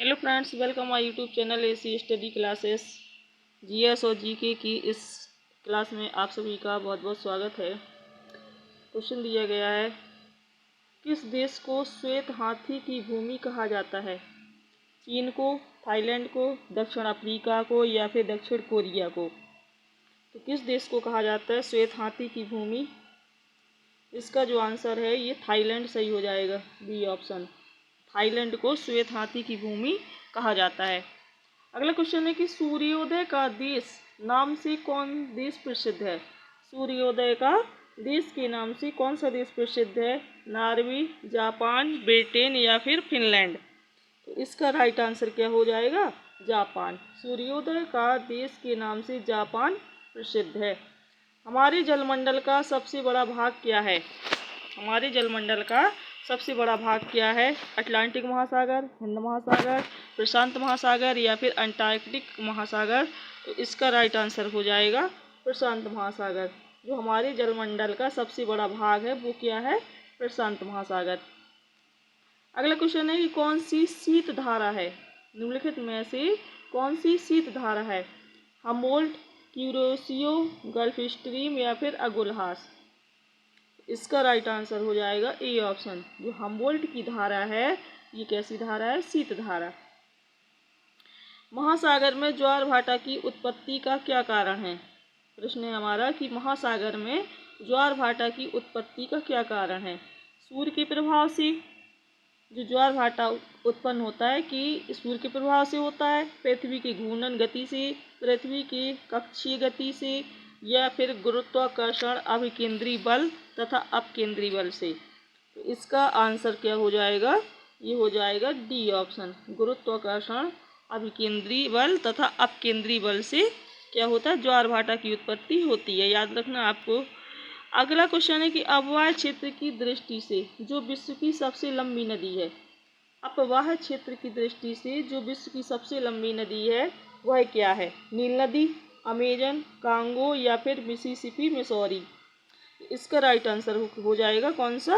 Hello friends, welcome my YouTube channel AC study classes. GS और GK की इस class में आप सभी का बहुत बहुत स्वागत है। क्वेश्चन दिया गया है, किस देश को श्वेत हाथी की भूमि कहा जाता है? चीन को, थाईलैंड को, दक्षिण अफ्रीका को या फिर दक्षिण कोरिया को? तो किस देश को कहा जाता है श्वेत हाथी की भूमि? इसका जो आंसर है ये थाईलैंड सही हो जाएगा, बी ऑप्शन। थाईलैंड को श्वेत हाथी की भूमि कहा जाता है। अगला क्वेश्चन है कि सूर्योदय का देश नाम से कौन देश प्रसिद्ध है? सूर्योदय का देश के नाम से कौन सा देश प्रसिद्ध है? नॉर्वे, जापान, ब्रिटेन या फिर फिनलैंड? तो इसका राइट आंसर क्या हो जाएगा? जापान। सूर्योदय का देश के नाम से जापान प्रसिद्ध है। हमारे जलमंडल का सबसे बड़ा भाग क्या है? हमारे जलमंडल का सबसे बड़ा भाग क्या है? अटलांटिक महासागर, हिंद महासागर, प्रशांत महासागर या फिर अंटार्कटिक महासागर? तो इसका राइट आंसर हो जाएगा प्रशांत महासागर। जो हमारे जलमंडल का सबसे बड़ा भाग है वो क्या है? प्रशांत महासागर। अगला क्वेश्चन है कि कौन सी शीत धारा है? निम्नलिखित में से कौन सी शीत धारा है? हम्बोल्ट, क्यूरोसियो, गल्फ स्ट्रीम या फिर अगुलहास? इसका राइट आंसर हो जाएगा ए ऑप्शन। जो हम्बोल्ट की धारा है ये कैसी धारा है? शीत धारा। महासागर में ज्वार भाटा की उत्पत्ति का क्या कारण है? प्रश्न है हमारा कि महासागर में ज्वार भाटा की उत्पत्ति का क्या कारण है? सूर्य के प्रभाव से जो ज्वार भाटा उत्पन्न होता है कि सूर्य के प्रभाव से होता है, पृथ्वी की घूर्णन गति से, पृथ्वी की कक्षीय गति से या फिर गुरुत्वाकर्षण अभिकेंद्री बल तथा अपकेंद्री बल से? तो इसका आंसर क्या हो जाएगा? ये हो जाएगा डी ऑप्शन। गुरुत्वाकर्षण अभिकेंद्री बल तथा अपकेंद्री बल से क्या होता है? ज्वार भाटा की उत्पत्ति होती है। याद रखना आपको। अगला क्वेश्चन है कि अपवाह क्षेत्र की दृष्टि से जो विश्व की सबसे लंबी नदी है? अपवाह क्षेत्र की दृष्टि से जो विश्व की सबसे लंबी नदी है वह क्या है? नील नदी, अमेजन, कांगो या फिर मिसिसिपी, मिसौरी? इसका राइट आंसर हो जाएगा कौन सा?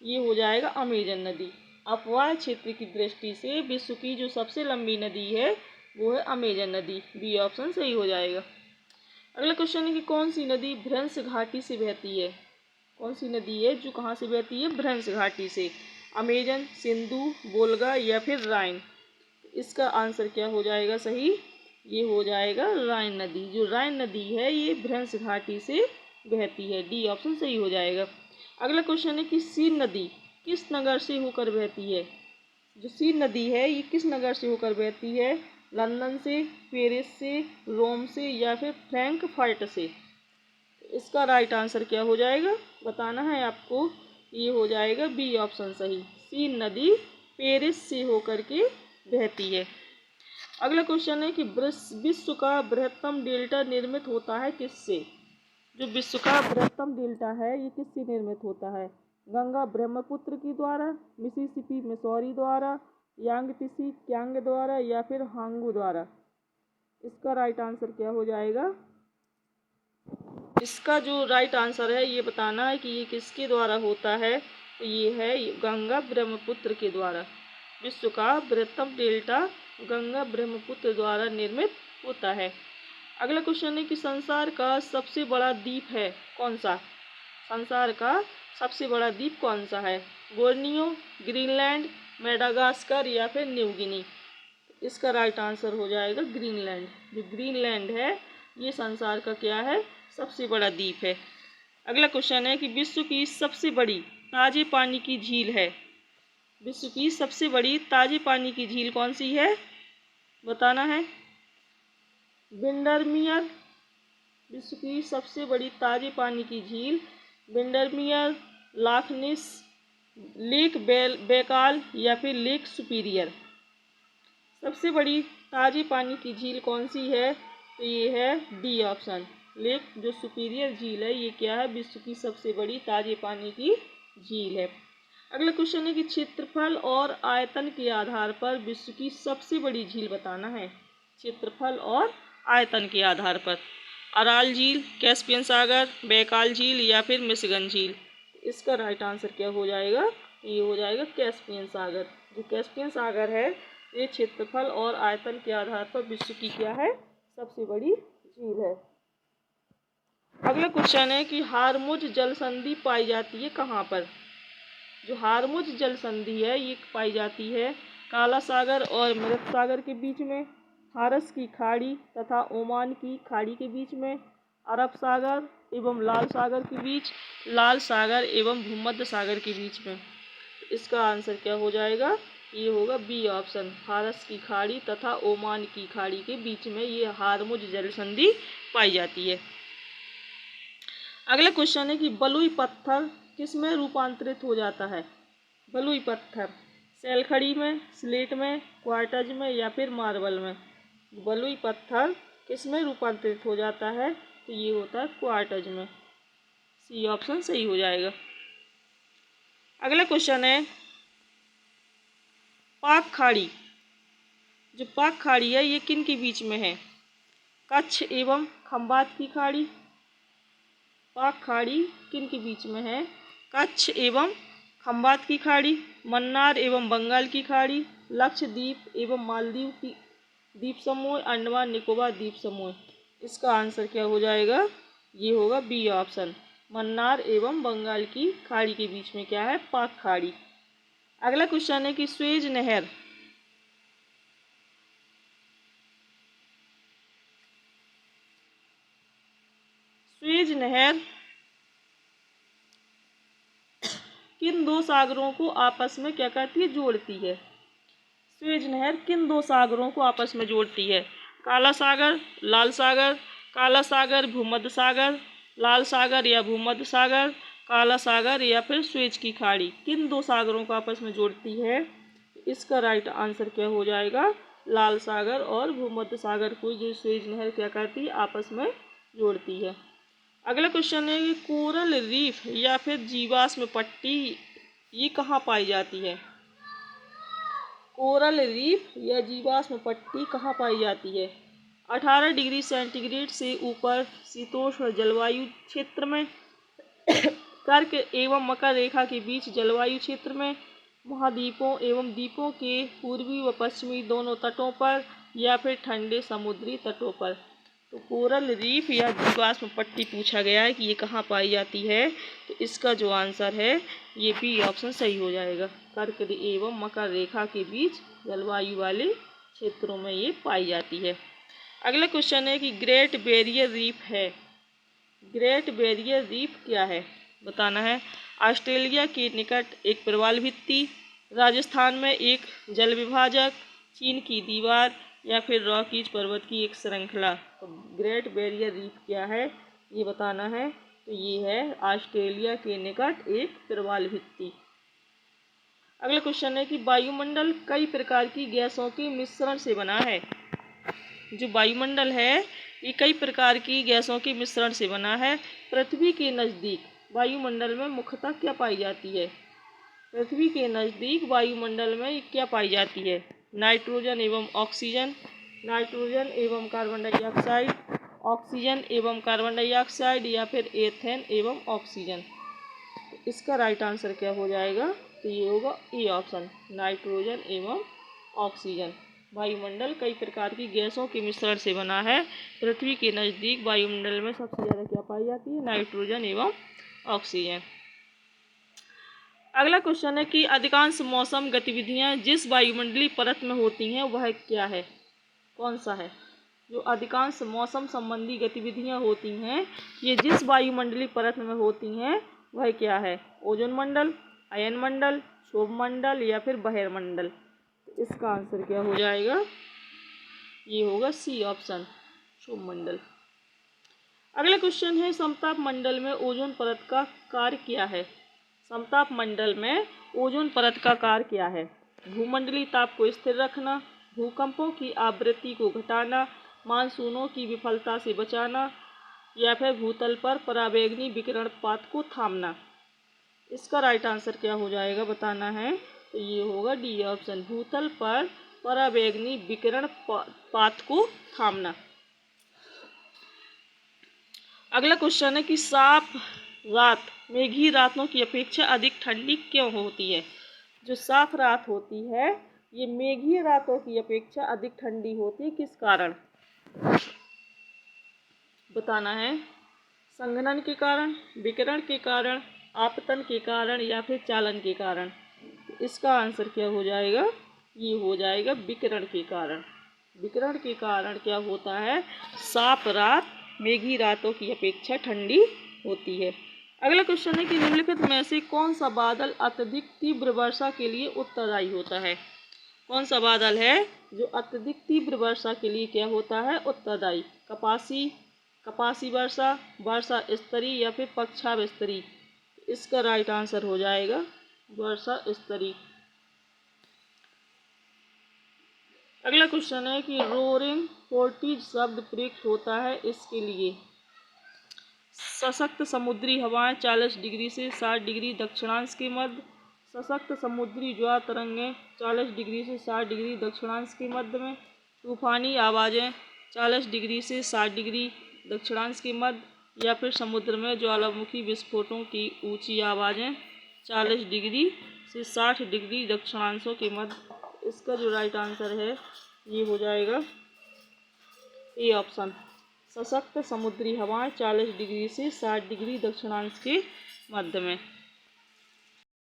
ये हो जाएगा अमेजन नदी। अपवाह क्षेत्र की दृष्टि से विश्व की जो सबसे लंबी नदी है वो है अमेजन नदी, बी ऑप्शन सही हो जाएगा। अगला क्वेश्चन है कि कौन सी नदी भ्रंश घाटी से बहती है? कौन सी नदी है जो कहाँ से बहती है? भ्रंश घाटी से। अमेजन, सिंधु, वोल्गा या फिर राइन? इसका आंसर क्या हो जाएगा सही? ये हो जाएगा राइन नदी। जो राइन नदी है ये भ्रंश घाटी से बहती है, डी ऑप्शन सही हो जाएगा। अगला क्वेश्चन है कि सीन नदी किस नगर से होकर बहती है? जो सीन नदी है ये किस नगर से होकर बहती है? लंदन से, पेरिस से, रोम से या फिर फ्रैंकफर्ट से? इसका राइट आंसर क्या हो जाएगा बताना है आपको। ये हो जाएगा बी ऑप्शन सही। सीन नदी पेरिस से होकर के बहती है। अगला क्वेश्चन है कि विश्व का बृहत्तम डेल्टा निर्मित होता है किससे? जो विश्व का बृहत्तम डेल्टा है ये किससे निर्मित होता है? गंगा ब्रह्मपुत्र के द्वारा, मिसिसिपी मिसौरी द्वारा, यांगत्से क्यांग द्वारा या फिर हांगू द्वारा? इसका राइट आंसर क्या हो जाएगा? इसका जो राइट आंसर है ये बताना है कि ये किसके द्वारा होता है। तो ये है गंगा ब्रह्मपुत्र के द्वारा। विश्व का बृहत्तम डेल्टा गंगा ब्रह्मपुत्र द्वारा निर्मित होता है। अगला क्वेश्चन है कि संसार का सबसे बड़ा द्वीप है कौन सा? संसार का सबसे बड़ा द्वीप कौन सा है? बोर्नियो, ग्रीनलैंड, मेडागास्कर या फिर न्यू गिनी? इसका राइट आंसर हो जाएगा ग्रीनलैंड। जो ग्रीनलैंड है ये संसार का क्या है? सबसे बड़ा द्वीप है। अगला क्वेश्चन है कि विश्व की सबसे बड़ी ताजे पानी की झील है? विश्व की सबसे बड़ी ताजे पानी की झील कौन सी है बताना है। विंडरमियर, विश्व की सबसे बड़ी ताजे पानी की झील विंडरमियर, लाखनिस, लेक बैकाल या फिर लेक सुपीरियर? सबसे बड़ी ताजे पानी की झील कौन सी है? तो ये है डी ऑप्शन। लेक जो सुपीरियर झील है ये क्या है? विश्व की सबसे बड़ी ताजे पानी की झील है। अगला क्वेश्चन है कि क्षेत्रफल और आयतन के आधार पर विश्व की सबसे बड़ी झील बताना है। क्षेत्रफल और आयतन के आधार पर अराल झील, कैस्पियन सागर, बैकाल झील या फिर मिशिगन झील? इसका राइट आंसर क्या हो जाएगा? ये हो जाएगा कैस्पियन सागर। जो कैस्पियन सागर है ये क्षेत्रफल और आयतन के आधार पर विश्व की क्या है, सबसे बड़ी झील है। अगला क्वेश्चन है कि हारमुज जल संधि पाई जाती है कहाँ पर। जो हारमुज जल संधि है ये पाई जाती है काला सागर और मृत सागर के बीच में, फारस की खाड़ी तथा ओमान की खाड़ी के बीच में, अरब सागर एवं लाल सागर के बीच, लाल सागर एवं भूमध्य सागर के बीच में। इसका आंसर क्या हो जाएगा, ये होगा बी ऑप्शन, फारस की खाड़ी तथा ओमान की खाड़ी के बीच में ये हारमुज जल संधि पाई जाती है। अगला क्वेश्चन है कि बलुई पत्थर किस में रूपांतरित हो जाता है। बलुई पत्थर सैलखड़ी में, स्लेट में, क्वार्टज में या फिर मार्बल में। बलुई पत्थर किस में रूपांतरित हो जाता है, तो ये होता है क्वार्टज में। सी ऑप्शन सही हो जाएगा। अगला क्वेश्चन है पाक खाड़ी। जो पाक खाड़ी है ये किन के बीच में है, कच्छ एवं खंबात की खाड़ी। पाक खाड़ी किन के बीच में है, कच्छ एवं खंबात की खाड़ी, मन्नार एवं बंगाल की खाड़ी, लक्षद्वीप एवं मालदीव की द्वीप समूह, अंडमान निकोबार द्वीप समूह। इसका आंसर क्या हो जाएगा, ये होगा बी ऑप्शन, मन्नार एवं बंगाल की खाड़ी के बीच में क्या है, पाक खाड़ी। अगला क्वेश्चन है कि स्वेज नहर किन दो सागरों को आपस में क्या करती है, जोड़ती है। स्वेज नहर किन दो सागरों को आपस में जोड़ती है, काला सागर, लाल सागर, काला सागर, भूमध्य सागर, लाल सागर या भूमध्य सागर, काला सागर या फिर स्वेज की खाड़ी, किन दो सागरों को आपस में जोड़ती है। इसका राइट आंसर क्या हो जाएगा, लाल सागर और भूमध्य सागर को जो स्वेज नहर क्या करती है, आपस में जोड़ती है। अगला क्वेश्चन है कि कोरल रीफ या फिर जीवाश्म पट्टी ये कहाँ पाई जाती है। कोरल रीफ या जीवाश्म पट्टी कहाँ पाई जाती है, 18 डिग्री सेंटीग्रेड से ऊपर शीतोष्ण जलवायु क्षेत्र में, कर्क एवं मकर रेखा के बीच जलवायु क्षेत्र में, महाद्वीपों एवं द्वीपों के पूर्वी व पश्चिमी दोनों तटों पर, या फिर ठंडे समुद्री तटों पर। तो कोरल रीफ या जीवाश्म पट्टी पूछा गया है कि ये कहाँ पाई जाती है, तो इसका जो आंसर है ये बी ऑप्शन सही हो जाएगा, कर्क एवं मकर रेखा के बीच जलवायु वाले क्षेत्रों में ये पाई जाती है। अगला क्वेश्चन है कि ग्रेट बैरियर रीफ है, ग्रेट बैरियर रीफ क्या है, बताना है। ऑस्ट्रेलिया के निकट एक प्रवाल भित्ति, राजस्थान में एक जल विभाजक, चीन की दीवार या फिर रॉकीज पर्वत की एक श्रृंखला। तो ग्रेट बैरियर रीफ क्या है ये बताना है, तो ये है ऑस्ट्रेलिया के निकट एक प्रवाल भित्ति। अगला क्वेश्चन है कि वायुमंडल कई प्रकार की गैसों के मिश्रण से बना है। जो वायुमंडल है ये कई प्रकार की गैसों के मिश्रण से बना है। पृथ्वी के नज़दीक वायुमंडल में मुख्यतः क्या पाई जाती है, पृथ्वी के नज़दीक वायुमंडल में क्या पाई जाती है, नाइट्रोजन एवं ऑक्सीजन, नाइट्रोजन एवं कार्बन डाइऑक्साइड, ऑक्सीजन एवं कार्बन डाइऑक्साइड या फिर एथेन एवं ऑक्सीजन। इसका राइट आंसर क्या हो जाएगा, तो ये होगा ए ऑप्शन, नाइट्रोजन एवं ऑक्सीजन। वायुमंडल कई प्रकार की गैसों के मिश्रण से बना है। पृथ्वी के नज़दीक वायुमंडल में सबसे ज़्यादा क्या पाई जाती है, नाइट्रोजन एवं ऑक्सीजन। अगला क्वेश्चन है कि अधिकांश मौसम गतिविधियां जिस वायुमंडलीय परत में होती हैं वह क्या है, कौन सा है। जो अधिकांश मौसम संबंधी गतिविधियां होती हैं ये जिस वायुमंडलीय परत में होती हैं वह क्या है, ओजोन मंडल, अयन मंडल, क्षोभ मंडल या फिर बहिर्मंडल। तो इसका आंसर क्या हो जाएगा, ये होगा सी ऑप्शन, क्षोभ मंडल। अगला क्वेश्चन है समताप मंडल में ओजोन परत का कार्य क्या है। समताप मंडल में ओजोन परत का कार्य क्या है, भूमंडलीय ताप को स्थिर रखना, भूकंपों की आवृत्ति को घटाना, मानसूनों की विफलता से बचाना या फिर भूतल पर पराबैंगनी विकिरणपात को थामना। इसका राइट आंसर क्या हो जाएगा बताना है, तो ये होगा डी ऑप्शन, भूतल पर पराबैंगनी विकिरणपात को थामना। अगला क्वेश्चन है कि साफ रात मेघी रातों की अपेक्षा अधिक ठंडी क्यों होती है। जो साफ रात होती है ये मेघीय रातों की अपेक्षा अधिक ठंडी होती है, किस कारण? बताना है। संघनन के कारण, विकिरण के कारण, आपतन के कारण या फिर चालन के कारण। तो इसका आंसर क्या हो जाएगा? ये हो जाएगा विकिरण के कारण। विकिरण के कारण क्या होता है? साफ रात मेघी रातों की अपेक्षा ठंडी होती है। अगला क्वेश्चन है कि निम्नलिखित में से कौन सा बादल अत्यधिक तीव्र वर्षा के लिए उत्तरदायी होता है? कौन सा बादल है जो अत्यधिक तीव्र वर्षा के लिए क्या होता है? उत्तरदायी। कपासी वर्षा, वर्षा स्तरी या फिर पक्षाव स्तरी। इसका राइट आंसर हो जाएगा वर्षा स्तरी। अगला क्वेश्चन है कि रोअरिंग फोर्टीज शब्द प्रयुक्त होता है इसके लिए। सशक्त समुद्री हवाएं 40 डिग्री से 60 डिग्री दक्षिणांश के मध्य, सशक्त समुद्री ज्वार तरंगें 40 डिग्री से 60 डिग्री दक्षिणांश के मध्य में, तूफानी आवाज़ें 40 डिग्री से 60 डिग्री दक्षिणांश के मध्य, या फिर समुद्र में ज्वालामुखी विस्फोटों की ऊंची आवाज़ें 40 डिग्री से 60 डिग्री दक्षिणांशों के मध्य। इसका जो राइट आंसर है ये हो जाएगा ए ऑप्शन, सशक्त समुद्री हवाएं 40 डिग्री से 60 डिग्री दक्षिणांश के मध्य में।